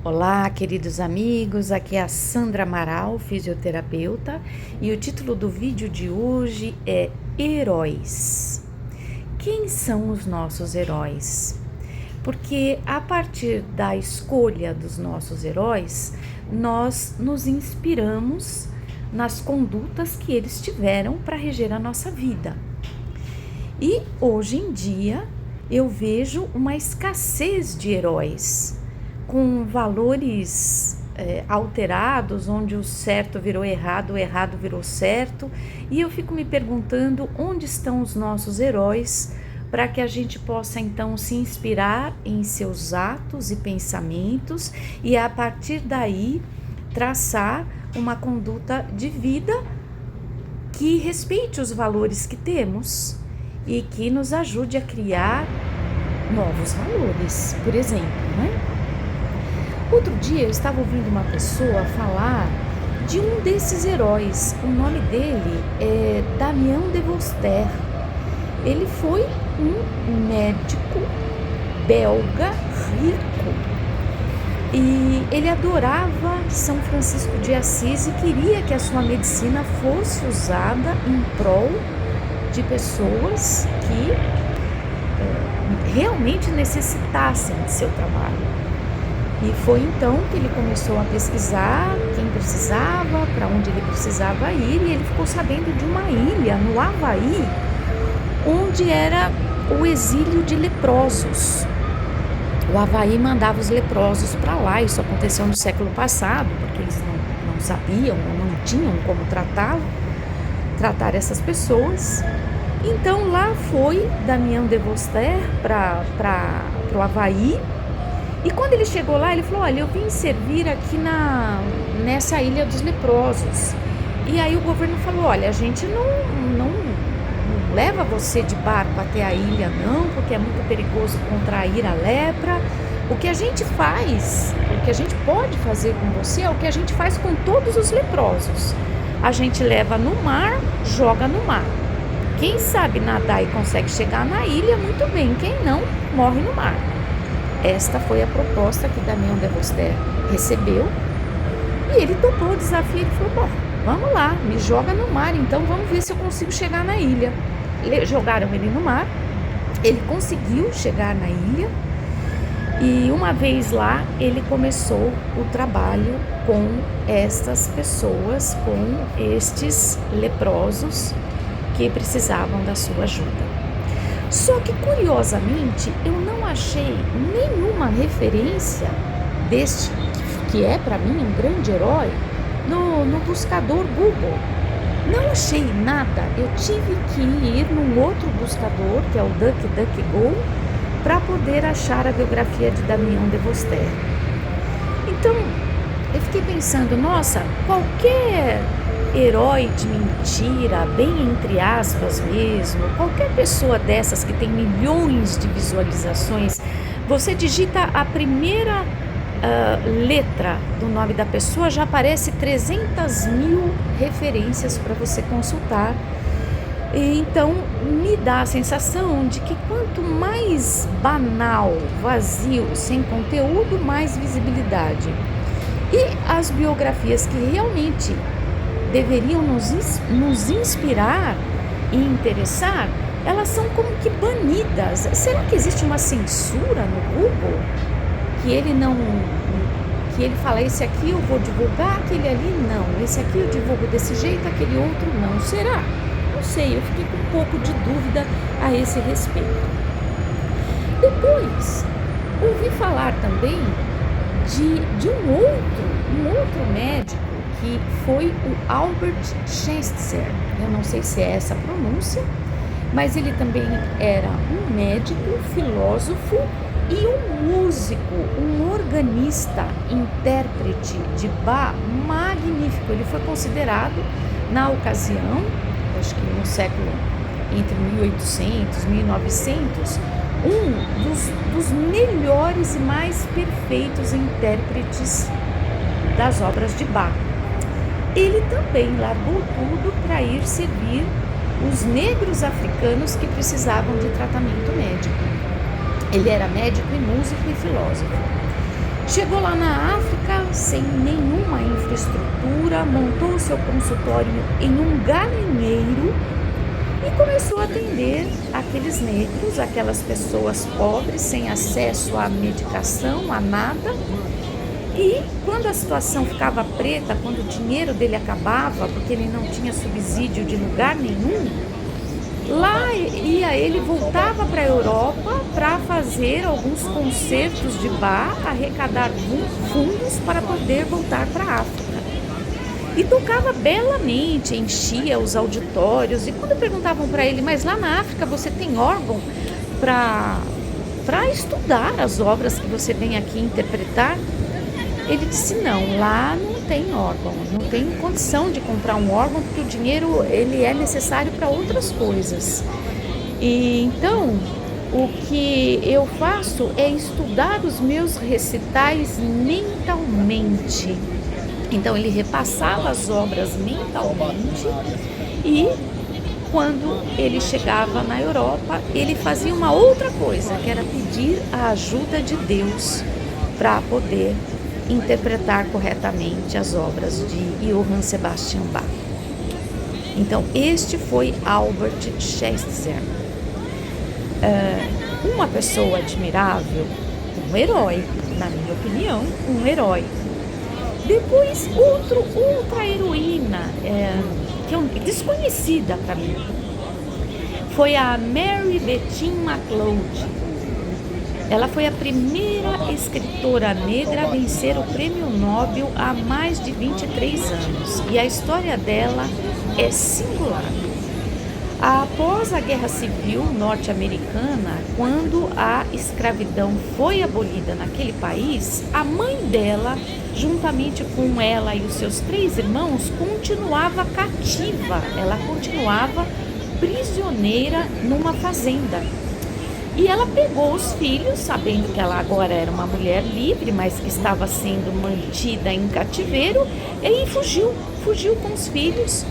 Olá, queridos amigos, aqui é a Sandra Amaral, fisioterapeuta, e o título do vídeo de hoje é Heróis. Quem são os nossos heróis? Porque a partir da escolha dos nossos heróis, nós nos inspiramos nas condutas que eles tiveram para reger a nossa vida. E hoje em dia eu vejo uma escassez de heróis, com valores alterados, onde o certo virou errado, o errado virou certo, e eu fico me perguntando onde estão os nossos heróis, para que a gente possa então se inspirar em seus atos e pensamentos e a partir daí traçar uma conduta de vida que respeite os valores que temos e que nos ajude a criar novos valores, por exemplo, né? Outro dia eu estava ouvindo uma pessoa falar de um desses heróis. O nome dele é Damião de Vostère. Ele foi um médico belga rico e ele adorava São Francisco de Assis e queria que a sua medicina fosse usada em prol de pessoas que realmente necessitassem de seu trabalho. E foi então que ele começou a pesquisar quem precisava, para onde ele precisava ir, e ele ficou sabendo de uma ilha no Havaí, onde era o exílio de leprosos. O Havaí mandava os leprosos para lá, isso aconteceu no século passado, porque eles não sabiam ou não tinham como tratar essas pessoas. Então lá foi Damião de Vostère para o Havaí. E quando ele chegou lá, ele falou, olha, eu vim servir aqui nessa ilha dos leprosos. E aí o governo falou, olha, a gente não leva você de barco até a ilha não, porque é muito perigoso contrair a lepra. O que a gente faz, o que a gente pode fazer com você é o que a gente faz com todos os leprosos. A gente leva no mar, joga no mar. Quem sabe nadar e consegue chegar na ilha, muito bem. Quem não, morre no mar. Esta foi a proposta que Damião de Vostère recebeu e ele topou o desafio. Ele falou, bom, vamos lá, me joga no mar, então vamos ver se eu consigo chegar na ilha. Jogaram ele no mar, ele conseguiu chegar na ilha e uma vez lá ele começou o trabalho com estas pessoas, com estes leprosos que precisavam da sua ajuda. Só que, curiosamente, eu não achei nenhuma referência deste, que é para mim um grande herói, no buscador Google. Não achei nada. Eu tive que ir num outro buscador, que é o DuckDuckGo, para poder achar a biografia de Damião de Vostère. Então, eu fiquei pensando, nossa, qualquer herói de mentira, bem entre aspas mesmo, qualquer pessoa dessas que tem milhões de visualizações, você digita a primeira letra do nome da pessoa, já aparece 300 mil referências para você consultar. E então me dá a sensação de que quanto mais banal, vazio, sem conteúdo, mais visibilidade. E as biografias que realmente deveriam nos inspirar e interessar, elas são como que banidas. Será que existe uma censura no Google? Que ele fala, esse aqui eu vou divulgar, aquele ali não, esse aqui eu divulgo desse jeito, aquele outro não. Será? Não sei, eu fiquei com um pouco de dúvida a esse respeito. Depois, ouvi falar também de um outro médico, que foi o Albert Schweitzer. Eu não sei se é essa a pronúncia, mas ele também era um médico, filósofo e um músico, um organista, intérprete de Bach magnífico. Ele foi considerado, na ocasião, acho que no século entre 1800 e 1900, um dos melhores e mais perfeitos intérpretes das obras de Bach. Ele também largou tudo para ir servir os negros africanos que precisavam de tratamento médico. Ele era médico e músico e filósofo. Chegou lá na África sem nenhuma infraestrutura, montou o seu consultório em um galinheiro e começou a atender aqueles negros, aquelas pessoas pobres, sem acesso à medicação, a nada. E quando a situação ficava preta, quando o dinheiro dele acabava, porque ele não tinha subsídio de lugar nenhum, lá ele voltava para a Europa para fazer alguns concertos de bar, arrecadar fundos para poder voltar para a África. E tocava belamente, enchia os auditórios. E quando perguntavam para ele, mas lá na África você tem órgão para estudar as obras que você vem aqui interpretar? Ele disse, não, lá não tem órgão, não tem condição de comprar um órgão, porque o dinheiro ele é necessário para outras coisas. E então, o que eu faço é estudar os meus recitais mentalmente. Então, ele repassava as obras mentalmente e quando ele chegava na Europa, ele fazia uma outra coisa, que era pedir a ajuda de Deus para poder interpretar corretamente as obras de Johann Sebastian Bach. Então, este foi Albert Schweitzer. Uma pessoa admirável, um herói, na minha opinião, um herói. Depois, outra heroína, que é desconhecida para mim, foi a Mary Bettina McLeod. Ela foi a primeira escritora negra a vencer o Prêmio Nobel há mais de 23 anos. E a história dela é singular. Após a Guerra Civil norte-americana, quando a escravidão foi abolida naquele país, a mãe dela, juntamente com ela e os seus 3 irmãos, continuava cativa. Ela continuava prisioneira numa fazenda. E ela pegou os filhos, sabendo que ela agora era uma mulher livre, mas que estava sendo mantida em cativeiro, e fugiu com os filhos,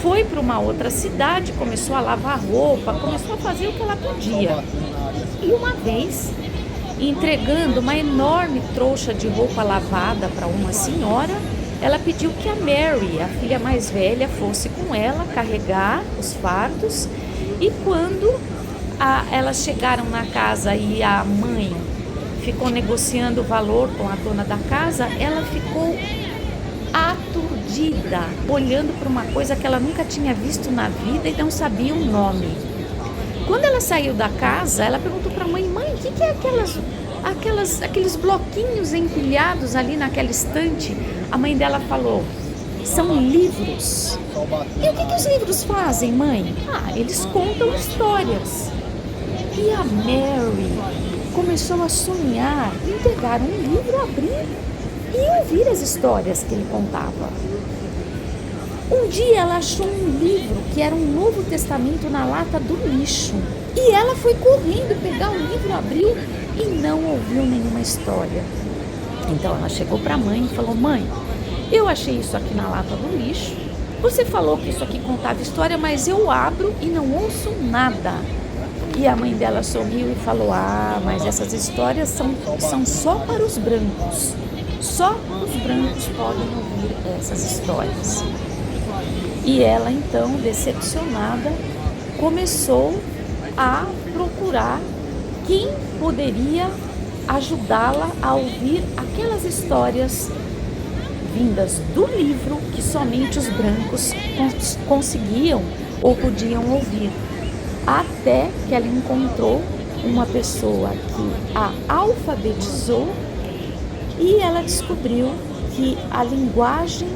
foi para uma outra cidade, começou a lavar roupa, começou a fazer o que ela podia. E uma vez, entregando uma enorme trouxa de roupa lavada para uma senhora, ela pediu que a Mary, a filha mais velha, fosse com ela carregar os fardos. E quando elas chegaram na casa e a mãe ficou negociando o valor com a dona da casa, ela ficou aturdida, olhando para uma coisa que ela nunca tinha visto na vida e não sabia o nome. Quando ela saiu da casa, ela perguntou para a mãe, o que é aqueles bloquinhos empilhados ali naquela estante? A mãe dela falou, são livros. E o que os livros fazem, mãe? Eles contam histórias. E a Mary começou a sonhar em pegar um livro, abrir e ouvir as histórias que ele contava. Um dia ela achou um livro que era um Novo Testamento na lata do lixo. E ela foi correndo pegar o livro, abriu e não ouviu nenhuma história. Então ela chegou para a mãe e falou, mãe, eu achei isso aqui na lata do lixo. Você falou que isso aqui contava história, mas eu abro e não ouço nada. E a mãe dela sorriu e falou, mas essas histórias são só para os brancos. Só os brancos podem ouvir essas histórias. E ela então, decepcionada, começou a procurar quem poderia ajudá-la a ouvir aquelas histórias vindas do livro que somente os brancos conseguiam ou podiam ouvir. Até que ela encontrou uma pessoa que a alfabetizou e ela descobriu que a linguagem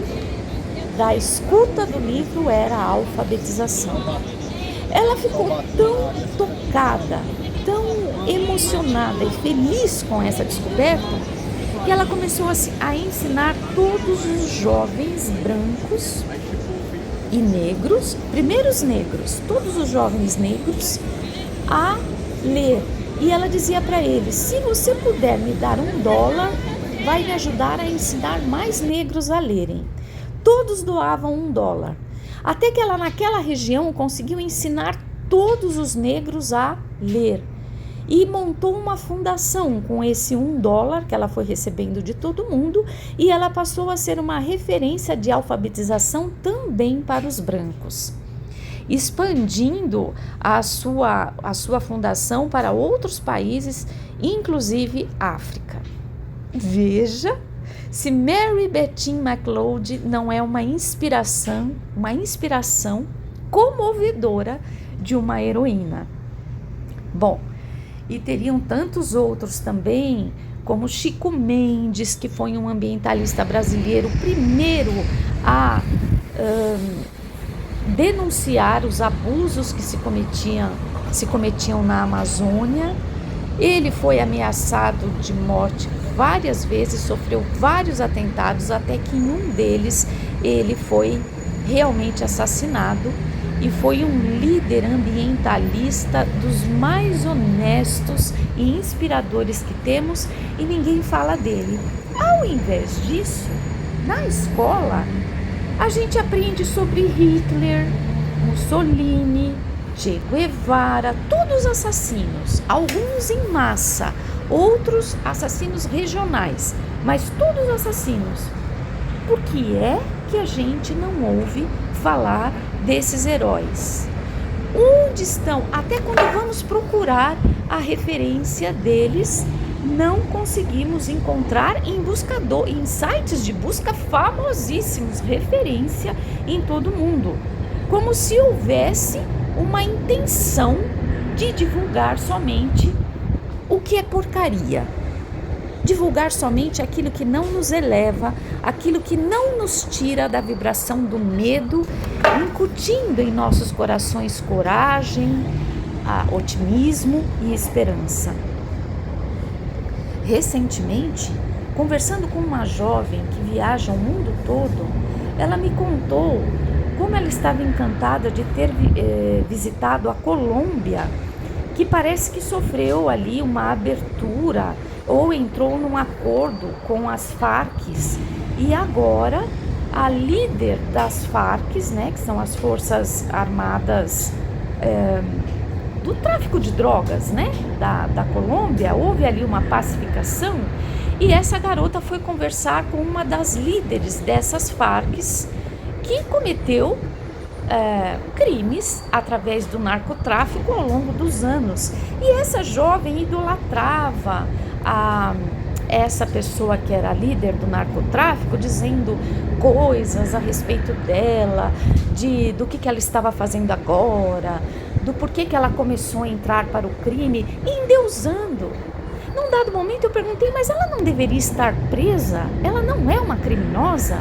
da escuta do livro era a alfabetização. Ela ficou tão tocada, tão emocionada e feliz com essa descoberta, que ela começou a ensinar todos os jovens brancos e negros, primeiros negros, todos os jovens negros, a ler. E ela dizia para eles, se você puder me dar $1, vai me ajudar a ensinar mais negros a lerem. Todos doavam $1, até que ela naquela região conseguiu ensinar todos os negros a ler. e montou uma fundação com esse $1 que ela foi recebendo de todo mundo, e ela passou a ser uma referência de alfabetização também para os brancos, expandindo a sua fundação para outros países, inclusive África. Veja se Mary Bettina McLeod não é uma inspiração comovedora de uma heroína. Bom, e teriam tantos outros também, como Chico Mendes, que foi um ambientalista brasileiro, o primeiro a denunciar os abusos que se cometiam na Amazônia. Ele foi ameaçado de morte várias vezes, sofreu vários atentados, até que em um deles ele foi realmente assassinado, e foi um líder ambientalista dos mais honestos e inspiradores que temos, e ninguém fala dele. Ao invés disso, na escola, a gente aprende sobre Hitler, Mussolini, Che Guevara, todos assassinos, alguns em massa, outros assassinos regionais, mas todos assassinos. Por que é que a gente não ouve falar desses heróis? Onde estão? Até quando vamos procurar a referência deles, não conseguimos encontrar em sites de busca famosíssimos, referência em todo mundo, como se houvesse uma intenção de divulgar somente o que é porcaria, divulgar somente aquilo que não nos eleva, aquilo que não nos tira da vibração do medo, incutindo em nossos corações coragem, otimismo e esperança. Recentemente, conversando com uma jovem que viaja o mundo todo, ela me contou como ela estava encantada de ter visitado a Colômbia, que parece que sofreu ali uma abertura ou entrou num acordo com as Farc, e agora a líder das Farc, que são as forças armadas do tráfico de drogas, da Colômbia, houve ali uma pacificação, e essa garota foi conversar com uma das líderes dessas Farc, que cometeu crimes através do narcotráfico ao longo dos anos. E essa jovem idolatrava essa pessoa que era líder do narcotráfico, dizendo coisas a respeito dela, do que ela estava fazendo agora, do porquê que ela começou a entrar para o crime, e endeusando. Num dado momento eu perguntei, mas ela não deveria estar presa? Ela não é uma criminosa?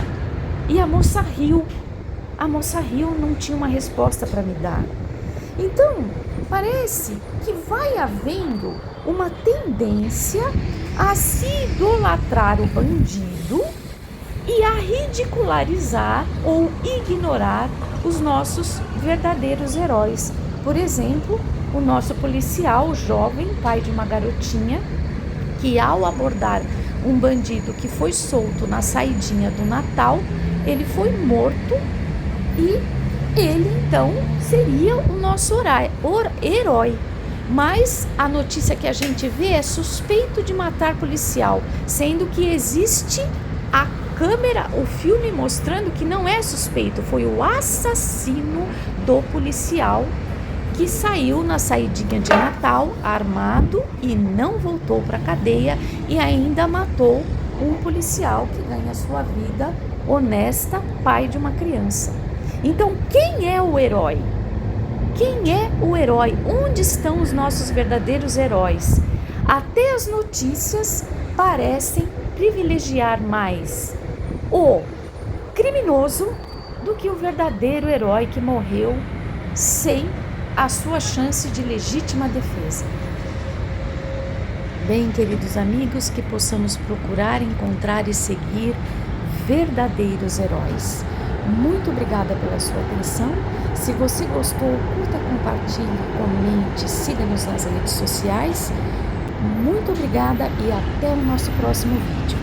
E a moça riu. Não tinha uma resposta para me dar. Então, parece que vai havendo uma tendência a se idolatrar o bandido e a ridicularizar ou ignorar os nossos verdadeiros heróis. Por exemplo, o nosso policial jovem, pai de uma garotinha, que ao abordar um bandido que foi solto na saidinha do Natal, ele foi morto, e ele então seria o nosso herói. Mas a notícia que a gente vê é suspeito de matar policial, sendo que existe a câmera, o filme mostrando que não é suspeito, foi o assassino do policial que saiu na saidinha de Natal armado e não voltou para a cadeia, e ainda matou um policial que ganha sua vida honesta, pai de uma criança. Então, quem é o herói? Quem é o herói? Onde estão os nossos verdadeiros heróis? Até as notícias parecem privilegiar mais o criminoso do que o verdadeiro herói que morreu sem a sua chance de legítima defesa. Bem, queridos amigos, que possamos procurar, encontrar e seguir verdadeiros heróis. Muito obrigada pela sua atenção. Se você gostou, curta, compartilhe, comente, siga-nos nas redes sociais. Muito obrigada e até o nosso próximo vídeo.